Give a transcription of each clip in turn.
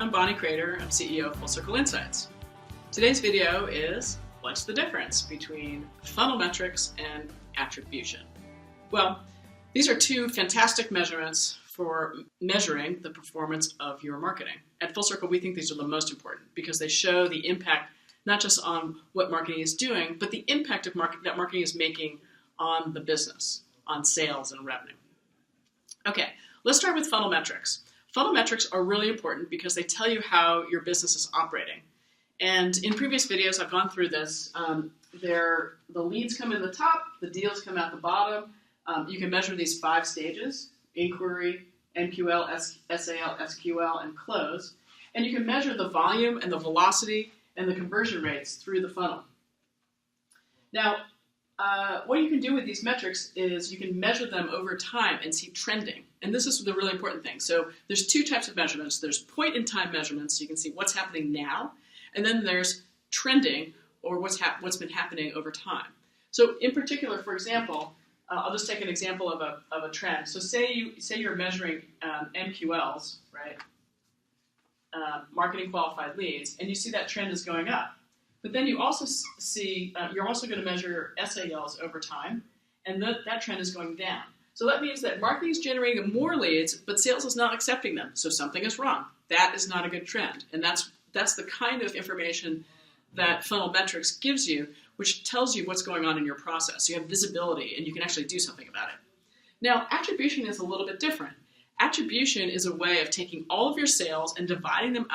I'm Bonnie Crater, I'm CEO of Full Circle Insights. Today's video is, what's the difference between funnel metrics and attribution? Well, these are two fantastic measurements for measuring the performance of your marketing. At Full Circle, we think these are the most important because they show the impact not just on what marketing is doing, but the impact of that marketing is making on the business, on sales and revenue. Okay, let's start with funnel metrics. Funnel metrics are really important because they tell you how your business is operating. And in previous videos, I've gone through this. The leads come in the top, the deals come out the bottom. You can measure these 5 stages: inquiry, MQL, SAL, SQL, and close. And you can measure the volume and the velocity and the conversion rates through the funnel. Now, what you can do with these metrics is you can measure them over time and see trending. And this is the really important thing. So there's 2 types of measurements. There's point-in-time measurements, so you can see what's happening now. And then there's trending, or what's been happening over time. So in particular, for example, I'll just take an example of a trend. So say you're measuring MQLs, right? Marketing qualified leads, and you see that trend is going up. But then you also see, you're also going to measure SALs over time, and that trend is going down. So that means that marketing is generating more leads, but sales is not accepting them. So something is wrong. That is not a good trend. And that's the kind of information that funnel metrics gives you, which tells you what's going on in your process. So you have visibility, and you can actually do something about it. Now, attribution is a little bit different. Attribution is a way of taking all of your sales and dividing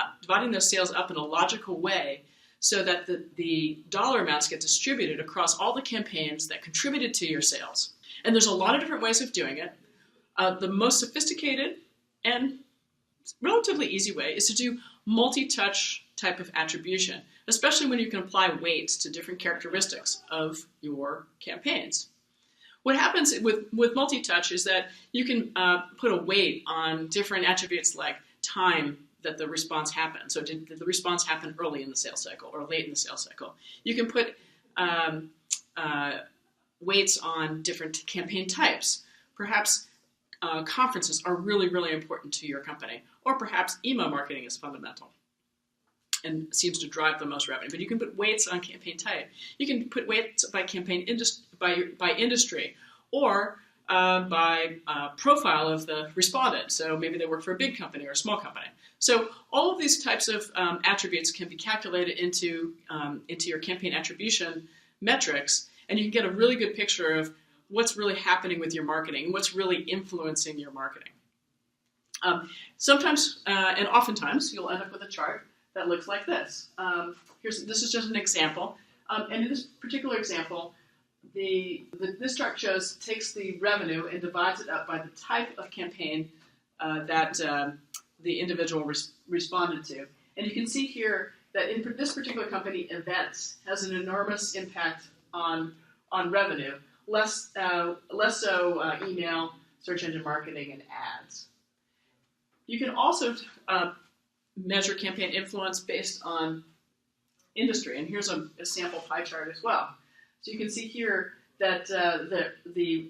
those sales up in a logical way so that the dollar amounts get distributed across all the campaigns that contributed to your sales. And there's a lot of different ways of doing it. The most sophisticated and relatively easy way is to do multi-touch type of attribution, especially when you can apply weights to different characteristics of your campaigns. What happens with multi-touch is that you can put a weight on different attributes like time that the response happened. So did the response happen early in the sales cycle or late in the sales cycle? You can put weights on different campaign types. Perhaps conferences are really, really important to your company, or perhaps email marketing is fundamental and seems to drive the most revenue. But you can put weights on campaign type. You can put weights by campaign by industry, or by profile of the respondent. So maybe they work for a big company or a small company. So all of these types of attributes can be calculated into your campaign attribution metrics, and you can get a really good picture of what's really happening with your marketing, what's really influencing your marketing. Sometimes and oftentimes you'll end up with a chart that looks like this. This is just an example, and in this particular example, this chart takes the revenue and divides it up by the type of campaign that the individual responded to. And you can see here that in this particular company, events has an enormous impact on revenue, less so email, search engine marketing, and ads. You can also measure campaign influence based on industry, and here's a sample pie chart as well. So you can see here that the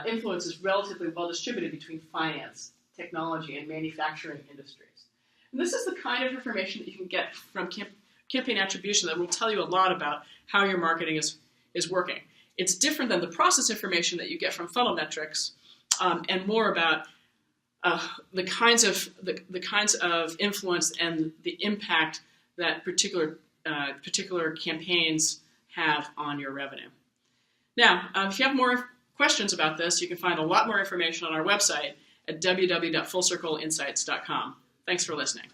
influence is relatively well distributed between finance, technology, and manufacturing industries. And this is the kind of information that you can get from campaign attribution that will tell you a lot about how your marketing is working. It's different than the process information that you get from funnel metrics, and more about the kinds of influence and the impact that particular campaigns have on your revenue. Now, if you have more questions about this, you can find a lot more information on our website at www.fullcircleinsights.com. Thanks for listening.